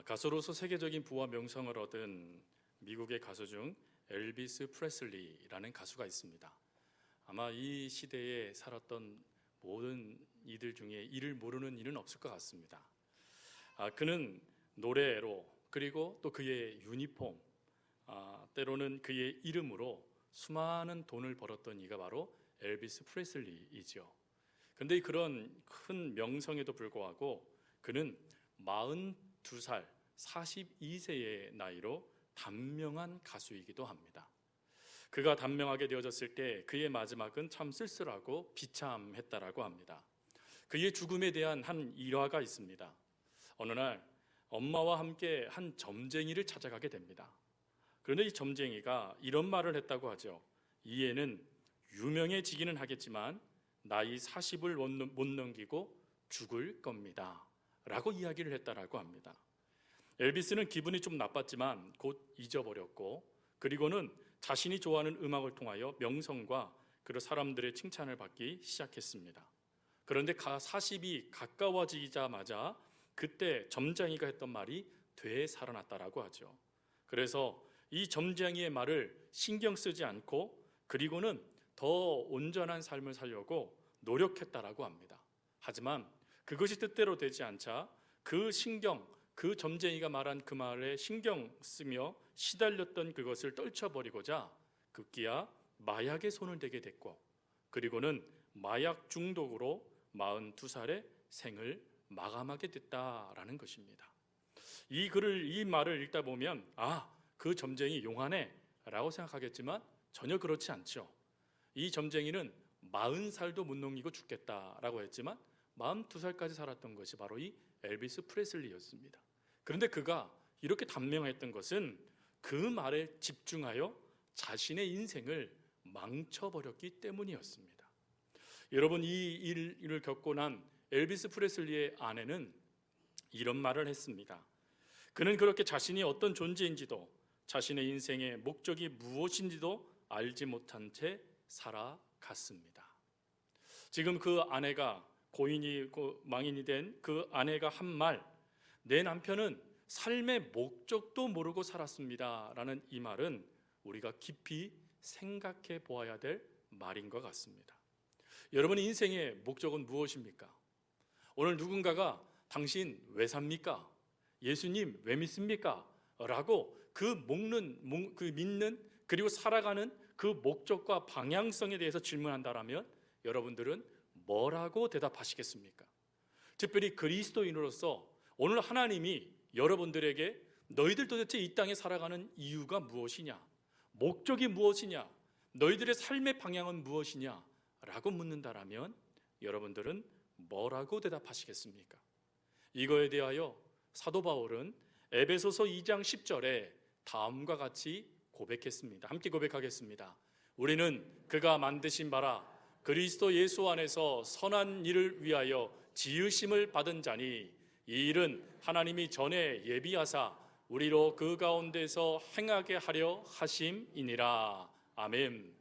가수로서 세계적인 부와 명성을 얻은 미국의 가수 중 엘비스 프레슬리라는 가수가 있습니다. 아마 이 시대에 살았던 모든 이들 중에 이를 모르는 이는 없을 것 같습니다. 그는 노래로 그리고 또 그의 유니폼, 때로는 그의 이름으로 수많은 돈을 벌었던 이가 바로 엘비스 프레슬리이죠. 그런데 그런 큰 명성에도 불구하고 그는 42살, 42세의 나이로 단명한 가수이기도 합니다. 그가 단명하게 되어졌을 때 그의 마지막은 참 쓸쓸하고 비참했다라고 합니다. 그의 죽음에 대한 한 일화가 있습니다. 어느 날 엄마와 함께 한 점쟁이를 찾아가게 됩니다. 그런데 이 점쟁이가 이런 말을 했다고 하죠. 이 애는 유명해지기는 하겠지만 나이 40을 못 넘기고 죽을 겁니다 라고 이야기를 했다라고 합니다. 엘비스는 기분이 좀 나빴지만 곧 잊어버렸고, 그리고는 자신이 좋아하는 음악을 통하여 명성과 그리고 사람들의 칭찬을 받기 시작했습니다. 그런데 40이 가까워지자마자 그때 점쟁이가 했던 말이 되살아났다라고 하죠. 그래서 이 점쟁이의 말을 신경 쓰지 않고 그리고는 더 온전한 삶을 살려고 노력했다라고 합니다. 하지만 그것이 뜻대로 되지 않자 그 점쟁이가 말한 그 말에 신경 쓰며 시달렸던 그것을 떨쳐버리고자 급기야 마약에 손을 대게 됐고, 그리고는 마약 중독으로 42살에 생을 마감하게 됐다라는 것입니다. 이 말을 읽다 보면 그 점쟁이 용하네 라고 생각하겠지만 전혀 그렇지 않죠. 이 점쟁이는 40살도 못 넘기고 죽겠다라고 했지만 42살까지 살았던 것이 바로 이 엘비스 프레슬리였습니다. 그런데 그가 이렇게 단명했던 것은 그 말에 집중하여 자신의 인생을 망쳐버렸기 때문이었습니다. 여러분, 이 일을 겪고 난 엘비스 프레슬리의 아내는 이런 말을 했습니다. 그는 그렇게 자신이 어떤 존재인지도 자신의 인생의 목적이 무엇인지도 알지 못한 채 살아갔습니다. 지금 그 아내가 망인이 된 그 아내가 한 말, 내 남편은 삶의 목적도 모르고 살았습니다 라는 이 말은 우리가 깊이 생각해 보아야 될 말인 것 같습니다. 여러분의 인생의 목적은 무엇입니까? 오늘 누군가가 당신 왜 삽니까? 예수님 왜 믿습니까? 라고 믿는 그리고 살아가는 그 목적과 방향성에 대해서 질문한다라면 여러분들은 뭐라고 대답하시겠습니까? 특별히 그리스도인으로서 오늘 하나님이 여러분들에게 너희들 도대체 이 땅에 살아가는 이유가 무엇이냐? 목적이 무엇이냐? 너희들의 삶의 방향은 무엇이냐? 라고 묻는다라면 여러분들은 뭐라고 대답하시겠습니까? 이거에 대하여 사도 바울은 에베소서 2장 10절에 다음과 같이 고백했습니다. 함께 고백하겠습니다. 우리는 그가 만드신 바라 그리스도 예수 안에서 선한 일을 위하여 지으심을 받은 자니 이 일은 하나님이 전에 예비하사 우리로 그 가운데서 행하게 하려 하심이니라. 아멘.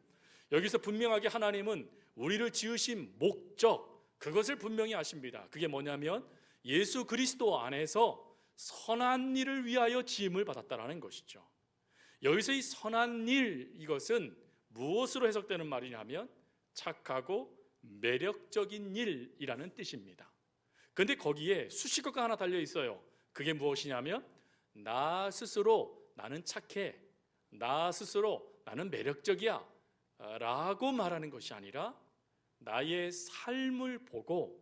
여기서 분명하게 하나님은 우리를 지으신 목적, 그것을 분명히 아십니다. 그게 뭐냐면 예수 그리스도 안에서 선한 일을 위하여 지음을 받았다라는 것이죠. 여기서 이 선한 일, 이것은 무엇으로 해석되는 말이냐면 착하고 매력적인 일이라는 뜻입니다. 그런데 거기에 수식어가 하나 달려 있어요. 그게 무엇이냐면 나 스스로 나는 착해, 나 스스로 나는 매력적이야 라고 말하는 것이 아니라 나의 삶을 보고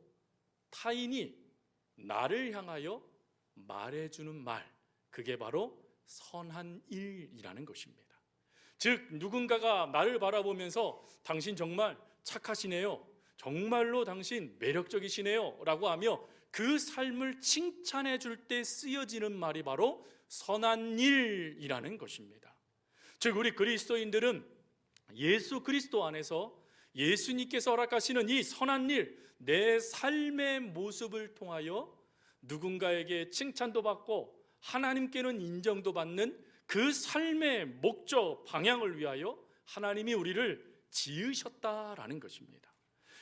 타인이 나를 향하여 말해주는 말, 그게 바로 선한 일이라는 것입니다. 즉 누군가가 나를 바라보면서 당신 정말 착하시네요, 정말로 당신 매력적이시네요 라고 하며 그 삶을 칭찬해 줄 때 쓰여지는 말이 바로 선한 일이라는 것입니다. 즉 우리 그리스도인들은 예수 그리스도 안에서 예수님께서 허락하시는 이 선한 일, 내 삶의 모습을 통하여 누군가에게 칭찬도 받고 하나님께는 인정도 받는 그 삶의 목적, 방향을 위하여 하나님이 우리를 지으셨다라는 것입니다.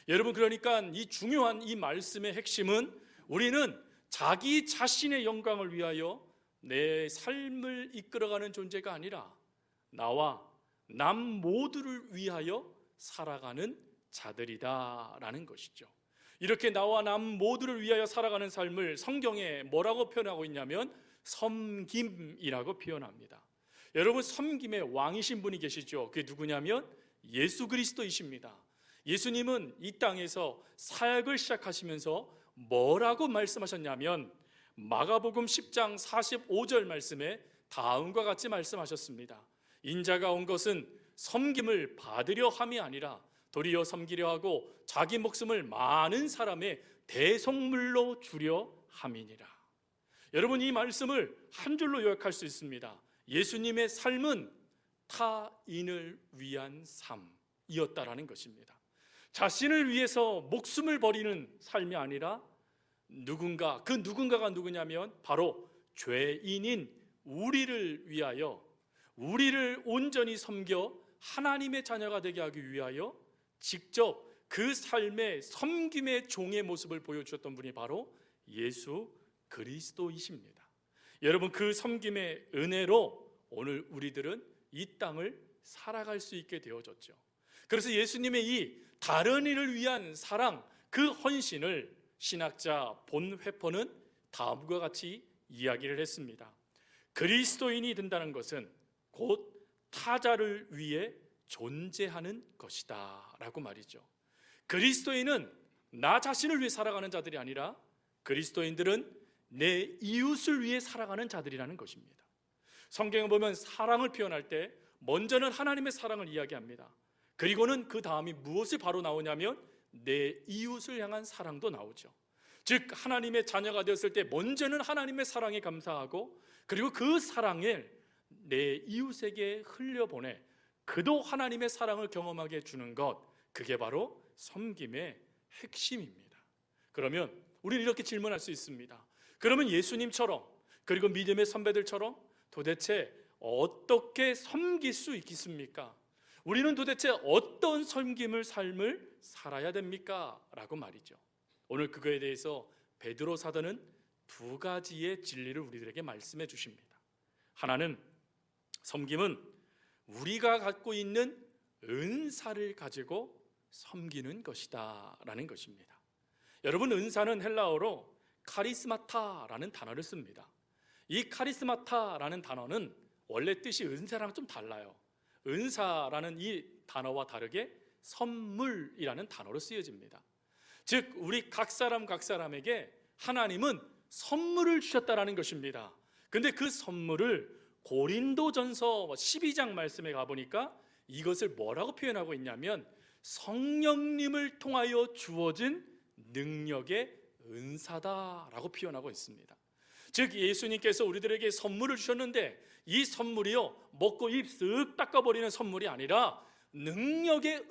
여러분, 그러니까 이 중요한 이 말씀의 핵심은 우리는 자기 자신의 영광을 위하여 내 삶을 이끌어가는 존재가 아니라 나와 남 모두를 위하여 살아가는 자들이다라는 것이죠. 이렇게 나와 남 모두를 위하여 살아가는 삶을 성경에 뭐라고 표현하고 있냐면 섬김이라고 표현합니다. 여러분, 섬김의 왕이신 분이 계시죠. 그게 누구냐면 예수 그리스도이십니다. 예수님은 이 땅에서 사역을 시작하시면서 뭐라고 말씀하셨냐면 마가복음 10장 45절 말씀에 다음과 같이 말씀하셨습니다. 인자가 온 것은 섬김을 받으려 함이 아니라 도리어 섬기려 하고 자기 목숨을 많은 사람의 대속물로 주려 함이니라. 여러분, 이 말씀을 한 줄로 요약할 수 있습니다. 예수님의 삶은 타인을 위한 삶이었다라는 것입니다. 자신을 위해서 목숨을 버리는 삶이 아니라 누군가, 그 누군가가 누구냐면 바로 죄인인 우리를 위하여, 우리를 온전히 섬겨 하나님의 자녀가 되게 하기 위하여 직접 그 삶의 섬김의 종의 모습을 보여주셨던 분이 바로 예수 그리스도이십니다. 여러분, 그 섬김의 은혜로 오늘 우리들은 이 땅을 살아갈 수 있게 되어졌죠. 그래서 예수님의 이 다른 이를 위한 사랑, 그 헌신을 신학자 본 회퍼는 다음과 같이 이야기를 했습니다. 그리스도인이 된다는 것은 곧 타자를 위해 존재하는 것이다 라고 말이죠. 그리스도인은 나 자신을 위해 살아가는 자들이 아니라 그리스도인들은 내 이웃을 위해 살아가는 자들이라는 것입니다. 성경에 보면 사랑을 표현할 때 먼저는 하나님의 사랑을 이야기합니다. 그리고는 그 다음이 무엇이 바로 나오냐면 내 이웃을 향한 사랑도 나오죠. 즉 하나님의 자녀가 되었을 때 먼저는 하나님의 사랑에 감사하고 그리고 그 사랑을 내 이웃에게 흘려보내 그도 하나님의 사랑을 경험하게 해주는 것, 그게 바로 섬김의 핵심입니다. 그러면 우리는 이렇게 질문할 수 있습니다. 그러면 예수님처럼 그리고 믿음의 선배들처럼 도대체 어떻게 섬길 수 있겠습니까? 우리는 도대체 어떤 섬김을 삶을 살아야 됩니까? 라고 말이죠. 오늘 그거에 대해서 베드로 사도는 두 가지의 진리를 우리들에게 말씀해 주십니다. 하나는 섬김은 우리가 갖고 있는 은사를 가지고 섬기는 것이다 라는 것입니다. 여러분, 은사는 헬라어로 카리스마타라는 단어를 씁니다. 이 카리스마타라는 단어는 원래 뜻이 은사랑 좀 달라요. 은사라는 이 단어와 다르게 선물이라는 단어로 쓰여집니다. 즉 우리 각 사람에게 하나님은 선물을 주셨다라는 것입니다. 근데 그 선물을 고린도전서 12장 말씀에 가보니까 이것을 뭐라고 표현하고 있냐면 성령님을 통하여 주어진 능력의 은사다라고 표현하고 있습니다. 즉 예수님께서 우리들에게 선물을 주셨는데 이 선물이요 먹고 입 쓱 닦아버리는 선물이 아니라 능력의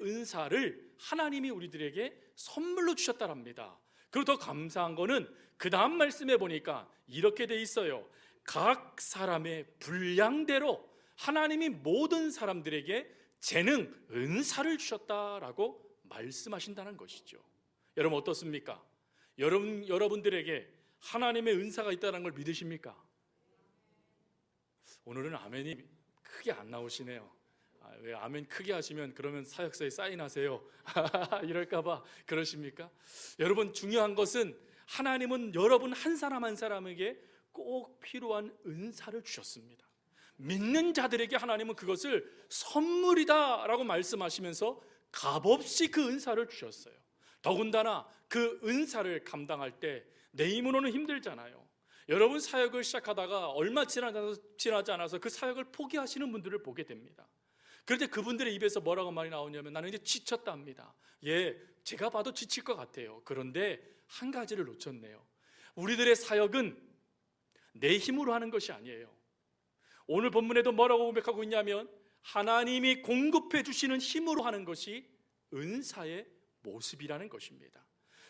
은사를 하나님이 우리들에게 선물로 주셨다랍니다. 그리고 더 감사한 거는 그 다음 말씀에 보니까 이렇게 돼 있어요. 각 사람의 분량대로 하나님이 모든 사람들에게 재능, 은사를 주셨다라고 말씀하신다는 것이죠. 여러분 어떻습니까? 여러분들에게 하나님의 은사가 있다는 걸 믿으십니까? 오늘은 아멘이 크게 안 나오시네요. 왜 아멘 크게 하시면 그러면 사역서에 사인하세요 이럴까봐 그러십니까? 여러분, 중요한 것은 하나님은 여러분 한 사람 한 사람에게 꼭 필요한 은사를 주셨습니다. 믿는 자들에게 하나님은 그것을 선물이다 라고 말씀하시면서 값없이 그 은사를 주셨어요. 더군다나 그 은사를 감당할 때 내 힘으로는 힘들잖아요. 여러분 사역을 시작하다가 얼마 지나지 않아서 그 사역을 포기하시는 분들을 보게 됩니다. 그런데 그분들의 입에서 뭐라고 말이 나오냐면 나는 이제 지쳤다 합니다. 예, 제가 봐도 지칠 것 같아요. 그런데 한 가지를 놓쳤네요. 우리들의 사역은 내 힘으로 하는 것이 아니에요. 오늘 본문에도 뭐라고 고백하고 있냐면 하나님이 공급해 주시는 힘으로 하는 것이 은사의 모습이라는 것입니다.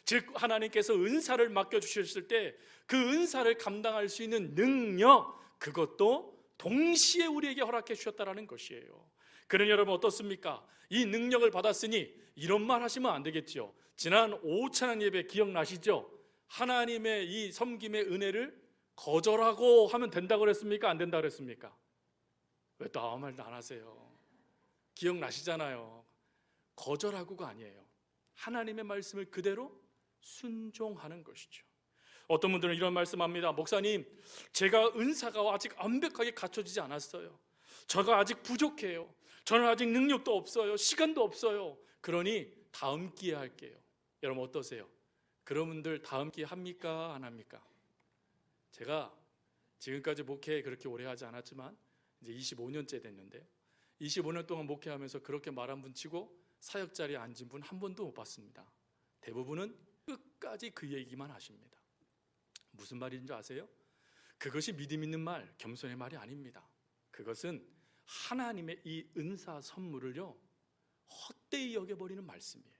즉 하나님께서 은사를 맡겨주셨을 때 그 은사를 감당할 수 있는 능력, 그것도 동시에 우리에게 허락해 주셨다는 것이에요. 그러니 여러분 어떻습니까? 이 능력을 받았으니 이런 말 하시면 안 되겠죠. 지난 오찬양 예배 기억나시죠? 하나님의 이 섬김의 은혜를 거절하고 하면 된다고 그랬습니까? 안 된다고 그랬습니까? 왜 또 아무 말도 안 하세요? 기억나시잖아요. 거절하고가 아니에요. 하나님의 말씀을 그대로 순종하는 것이죠. 어떤 분들은 이런 말씀합니다. 목사님, 제가 은사가 아직 완벽하게 갖춰지지 않았어요. 제가 아직 부족해요. 저는 아직 능력도 없어요. 시간도 없어요. 그러니 다음 기회에 할게요. 여러분 어떠세요? 그런 분들 다음 기회 합니까? 안 합니까? 제가 지금까지 목회 그렇게 오래 하지 않았지만 이제 25년째 됐는데 25년 동안 목회하면서 그렇게 말 한 분 치고 사역 자리에 앉은 분 한 번도 못 봤습니다. 대부분은 끝까지 그 얘기만 하십니다. 무슨 말인지 아세요? 그것이 믿음 있는 말, 겸손의 말이 아닙니다. 그것은 하나님의 이 은사 선물을요 헛되이 여겨버리는 말씀이에요.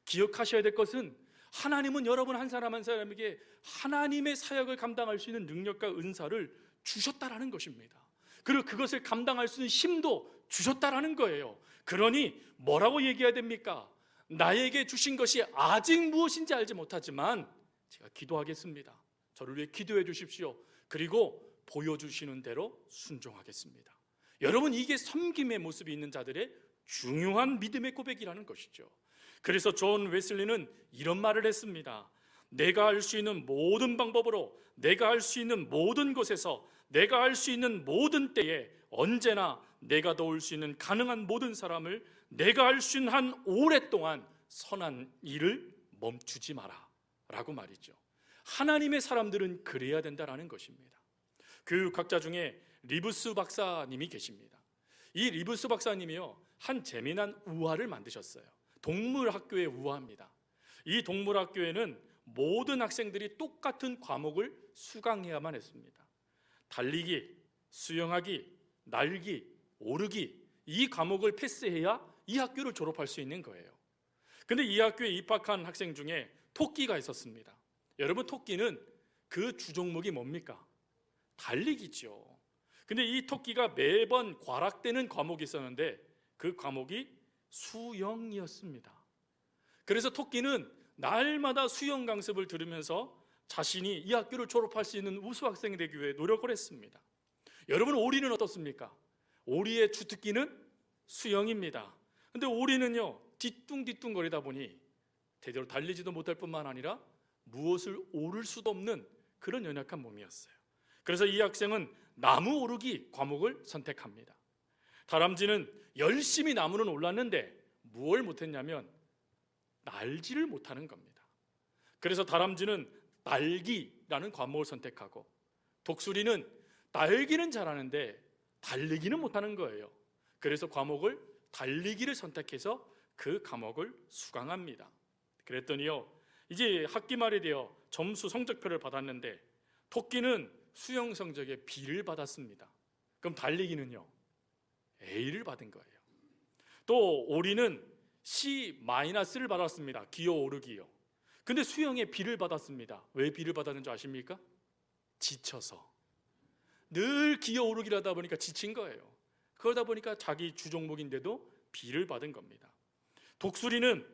기억하셔야 될 것은 하나님은 여러분 한 사람 한 사람에게 하나님의 사역을 감당할 수 있는 능력과 은사를 주셨다라는 것입니다. 그리고 그것을 감당할 수 있는 힘도 주셨다라는 거예요. 그러니 뭐라고 얘기해야 됩니까? 나에게 주신 것이 아직 무엇인지 알지 못하지만 제가 기도하겠습니다. 저를 위해 기도해 주십시오. 그리고 보여주시는 대로 순종하겠습니다. 여러분, 이게 섬김의 모습이 있는 자들의 중요한 믿음의 고백이라는 것이죠. 그래서 존 웨슬리는 이런 말을 했습니다. 내가 할 수 있는 모든 방법으로, 내가 할 수 있는 모든 곳에서, 내가 할 수 있는 모든 때에 언제나 내가 도울 수 있는 가능한 모든 사람을 내가 할 수 있는 한 오랫동안 선한 일을 멈추지 마라 라고 말이죠. 하나님의 사람들은 그래야 된다라는 것입니다. 교육학자 중에 리브스 박사님이 계십니다. 이 리브스 박사님이요 한 재미난 우화를 만드셨어요. 동물학교의 우화입니다. 이 동물학교에는 모든 학생들이 똑같은 과목을 수강해야만 했습니다. 달리기, 수영하기, 날기, 오르기, 이 과목을 패스해야 이 학교를 졸업할 수 있는 거예요. 근데 이 학교에 입학한 학생 중에 토끼가 있었습니다. 여러분, 토끼는 그 주종목이 뭡니까? 달리기죠. 근데 이 토끼가 매번 과락되는 과목이 있었는데 그 과목이 수영이었습니다. 그래서 토끼는 날마다 수영 강습을 들으면서 자신이 이 학교를 졸업할 수 있는 우수 학생이 되기 위해 노력을 했습니다. 여러분, 오리는 어떻습니까? 오리의 주특기는 수영입니다. 근데 오리는요 뒤뚱뒤뚱 거리다 보니 제대로 달리지도 못할 뿐만 아니라 무엇을 오를 수도 없는 그런 연약한 몸이었어요. 그래서 이 학생은 나무 오르기 과목을 선택합니다. 다람쥐는 열심히 나무는 올랐는데 무엇을 못했냐면 날지를 못하는 겁니다. 그래서 다람쥐는 날기라는 과목을 선택하고, 독수리는 날기는 잘하는데 달리기는 못하는 거예요. 그래서 과목을 달리기를 선택해서 그 과목을 수강합니다. 그랬더니요 이제 학기 말이 되어 점수 성적표를 받았는데 토끼는 수영 성적에 B를 받았습니다. 그럼 달리기는요 A를 받은 거예요. 또 오리는 C-를 받았습니다. 기어 오르기요. 근데 수영에 B를 받았습니다. 왜 B를 받았는지 아십니까? 지쳐서. 늘 기어 오르기를 하다 보니까 지친 거예요. 그러다 보니까 자기 주종목인데도 B를 받은 겁니다. 독수리는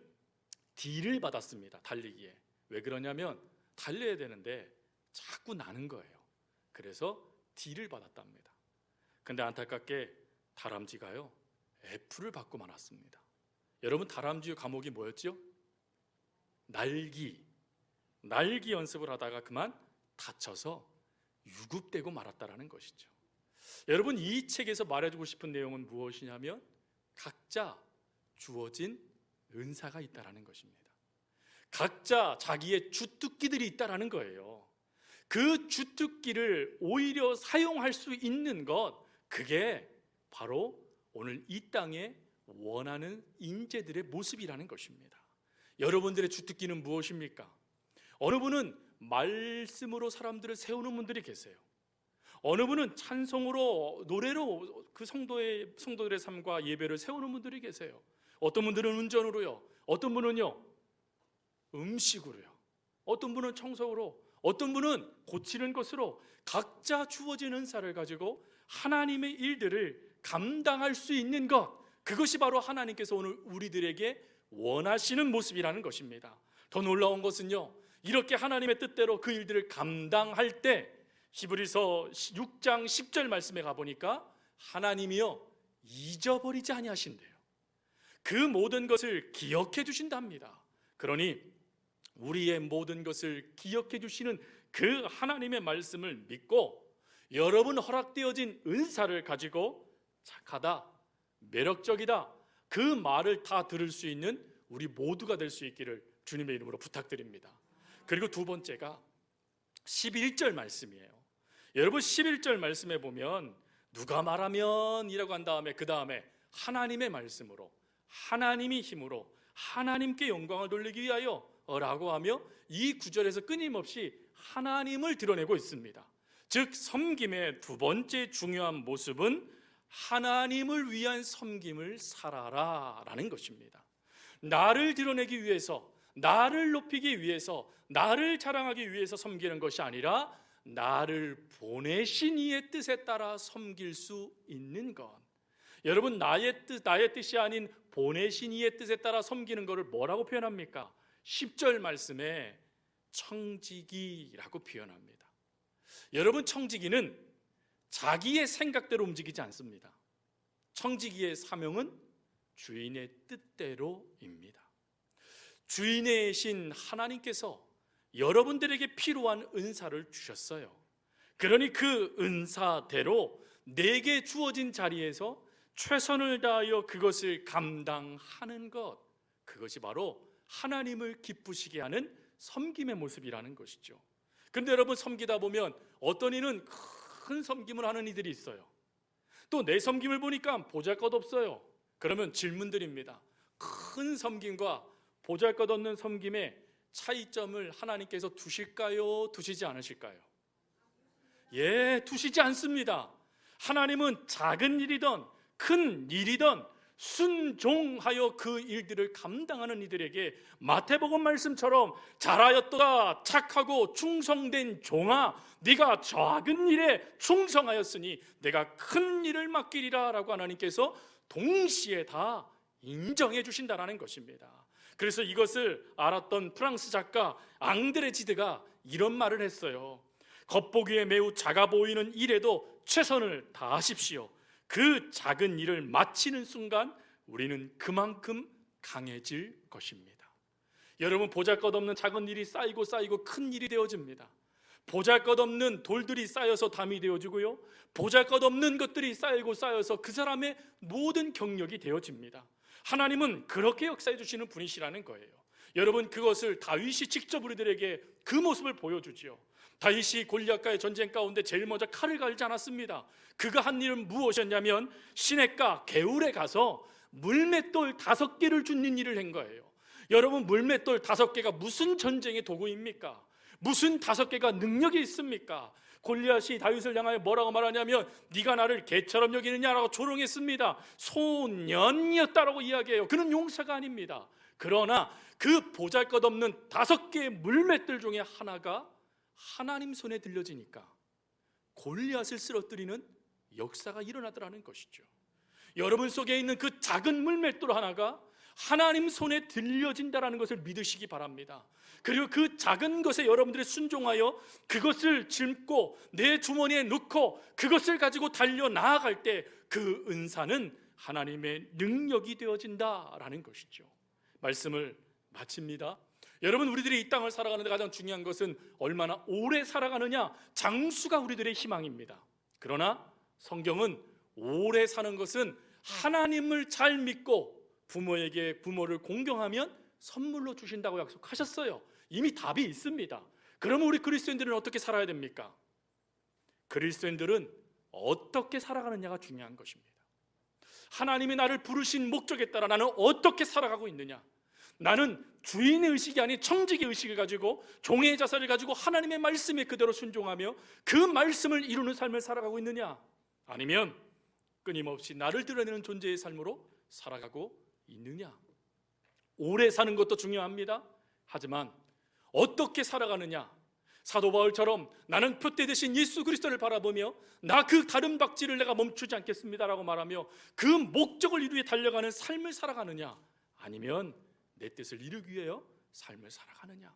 D를 받았습니다. 달리기에. 왜 그러냐면 달려야 되는데 자꾸 나는 거예요. 그래서 D를 받았답니다. 근데 안타깝게 다람쥐가요 F를 받고 말았습니다. 여러분, 다람쥐의 과목이 뭐였죠? 날기 연습을 하다가 그만 다쳐서 유급되고 말았다라는 것이죠. 여러분, 이 책에서 말해주고 싶은 내용은 무엇이냐면 각자 주어진 은사가 있다라는 것입니다. 각자 자기의 주특기들이 있다라는 거예요. 그 주특기를 오히려 사용할 수 있는 것, 그게 바로 오늘 이 땅에 원하는 인재들의 모습이라는 것입니다. 여러분들의 주특기는 무엇입니까? 어느 분은 말씀으로 사람들을 세우는 분들이 계세요. 어느 분은 찬송으로, 노래로 그 성도들의 삶과 예배를 세우는 분들이 계세요. 어떤 분들은 운전으로요, 어떤 분은요 음식으로요, 어떤 분은 청소로, 어떤 분은 고치는 것으로 각자 주어진 은사를 가지고 하나님의 일들을 감당할 수 있는 것, 그것이 바로 하나님께서 오늘 우리들에게 원하시는 모습이라는 것입니다. 더 놀라운 것은요, 이렇게 하나님의 뜻대로 그 일들을 감당할 때 히브리서 6장 10절 말씀에 가보니까 하나님이요 잊어버리지 아니하신대요. 그 모든 것을 기억해 주신답니다. 그러니 우리의 모든 것을 기억해 주시는 그 하나님의 말씀을 믿고 여러분 허락되어진 은사를 가지고 착하다, 매력적이다, 그 말을 다 들을 수 있는 우리 모두가 될 수 있기를 주님의 이름으로 부탁드립니다. 그리고 두 번째가 11절 말씀이에요. 여러분 11절 말씀에 보면 누가 말하면 이라고 한 다음에 그 다음에 하나님의 말씀으로, 하나님이 힘으로 하나님께 영광을 돌리기 위하여 라고 하며 이 구절에서 끊임없이 하나님을 드러내고 있습니다. 즉 섬김의 두 번째 중요한 모습은 하나님을 위한 섬김을 살아라 라는 것입니다. 나를 드러내기 위해서, 나를 높이기 위해서, 나를 자랑하기 위해서 섬기는 것이 아니라 나를 보내신 이의 뜻에 따라 섬길 수 있는 것. 여러분 나의 뜻이 아닌 보내신 이의 뜻에 따라 섬기는 것을 뭐라고 표현합니까? 10절 말씀에 청지기라고 표현합니다. 여러분 청지기는 자기의 생각대로 움직이지 않습니다. 청지기의 사명은 주인의 뜻대로입니다. 주인이신 하나님께서 여러분들에게 필요한 은사를 주셨어요. 그러니 그 은사대로 내게 주어진 자리에서 최선을 다하여 그것을 감당하는 것, 그것이 바로 하나님을 기쁘시게 하는 섬김의 모습이라는 것이죠. 그런데 여러분 섬기다 보면 어떤 이는 큰 섬김을 하는 이들이 있어요. 또 내 섬김을 보니까 보잘것없어요. 그러면 질문드립니다. 큰 섬김과 보잘것없는 섬김의 차이점을 하나님께서 두실까요? 두시지 않으실까요? 예, 두시지 않습니다. 하나님은 작은 일이든 큰 일이든 순종하여 그 일들을 감당하는 이들에게 마태복음 말씀처럼 잘하였도다 착하고 충성된 종아, 네가 작은 일에 충성하였으니 내가 큰 일을 맡기리라 라고 하나님께서 동시에 다 인정해 주신다는 것입니다. 그래서 이것을 알았던 프랑스 작가 앙드레 지드가 이런 말을 했어요. 겉보기에 매우 작아 보이는 일에도 최선을 다하십시오. 그 작은 일을 마치는 순간 우리는 그만큼 강해질 것입니다. 여러분 보잘것없는 작은 일이 쌓이고 큰 일이 되어집니다. 보잘것없는 돌들이 쌓여서 담이 되어지고요, 보잘것없는 것들이 쌓여서 그 사람의 모든 경력이 되어집니다. 하나님은 그렇게 역사해 주시는 분이시라는 거예요. 여러분 그것을 다윗이 직접 우리들에게 그 모습을 보여주지요. 다윗이 골리앗과의 전쟁 가운데 제일 먼저 칼을 갈지 않았습니다. 그가 한 일은 무엇이었냐면 시냇가 개울에 가서 물맷돌 5개를 줍는 일을 한 거예요. 여러분 물맷돌 5개가 무슨 전쟁의 도구입니까? 무슨 5개가 능력이 있습니까? 골리앗이 다윗을 향하여 뭐라고 말하냐면 네가 나를 개처럼 여기느냐라고 조롱했습니다. 소년이었다라고 이야기해요. 그는 용사가 아닙니다. 그러나 그 보잘것없는 5개의 물맷돌 중에 하나가 하나님 손에 들려지니까 골리앗을 쓰러뜨리는 역사가 일어나더라는 것이죠. 여러분 속에 있는 그 작은 물맷돌 하나가 하나님 손에 들려진다는 것을 믿으시기 바랍니다. 그리고 그 작은 것에 여러분들이 순종하여 그것을 짊고 내 주머니에 넣고 그것을 가지고 달려 나아갈 때 그 은사는 하나님의 능력이 되어진다라는 것이죠. 말씀을 마칩니다. 여러분 우리들이 이 땅을 살아가는 데 가장 중요한 것은 얼마나 오래 살아가느냐, 장수가 우리들의 희망입니다. 그러나 성경은 오래 사는 것은 하나님을 잘 믿고 부모를 공경하면 선물로 주신다고 약속하셨어요. 이미 답이 있습니다. 그러면 우리 그리스도인들은 어떻게 살아야 됩니까? 그리스도인들은 어떻게 살아가느냐가 중요한 것입니다. 하나님이 나를 부르신 목적에 따라 나는 어떻게 살아가고 있느냐, 나는 주인의 의식이 아닌 청지기의 의식을 가지고 종의 자세를 가지고 하나님의 말씀에 그대로 순종하며 그 말씀을 이루는 삶을 살아가고 있느냐, 아니면 끊임없이 나를 드러내는 존재의 삶으로 살아가고 있느냐. 오래 사는 것도 중요합니다. 하지만 어떻게 살아가느냐, 사도 바울처럼 나는 표대 대신 예수 그리스도를 바라보며 나 그 다른 박질을 내가 멈추지 않겠습니다라고 말하며 그 목적을 이루어 달려가는 삶을 살아가느냐, 아니면 내 뜻을 이루기 위하여 삶을 살아가느냐.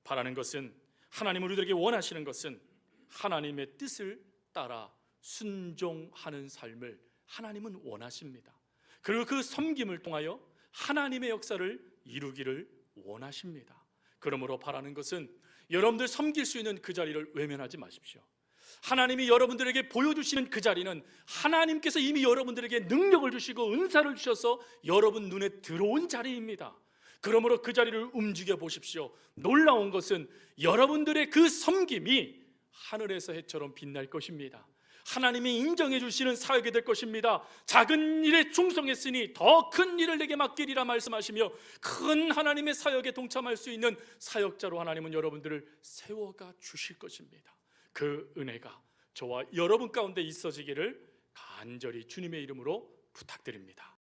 바라는 것은, 하나님 우리들에게 원하시는 것은 하나님의 뜻을 따라 순종하는 삶을 하나님은 원하십니다. 그리고 그 섬김을 통하여 하나님의 역사를 이루기를 원하십니다. 그러므로 바라는 것은 여러분들 섬길 수 있는 그 자리를 외면하지 마십시오. 하나님이 여러분들에게 보여주시는 그 자리는 하나님께서 이미 여러분들에게 능력을 주시고 은사를 주셔서 여러분 눈에 들어온 자리입니다. 그러므로 그 자리를 움직여 보십시오. 놀라운 것은 여러분들의 그 섬김이 하늘에서 해처럼 빛날 것입니다. 하나님이 인정해 주시는 사역이 될 것입니다. 작은 일에 충성했으니 더 큰 일을 내게 맡기리라 말씀하시며 큰 하나님의 사역에 동참할 수 있는 사역자로 하나님은 여러분들을 세워가 주실 것입니다. 그 은혜가 저와 여러분 가운데 있어지기를 간절히 주님의 이름으로 부탁드립니다.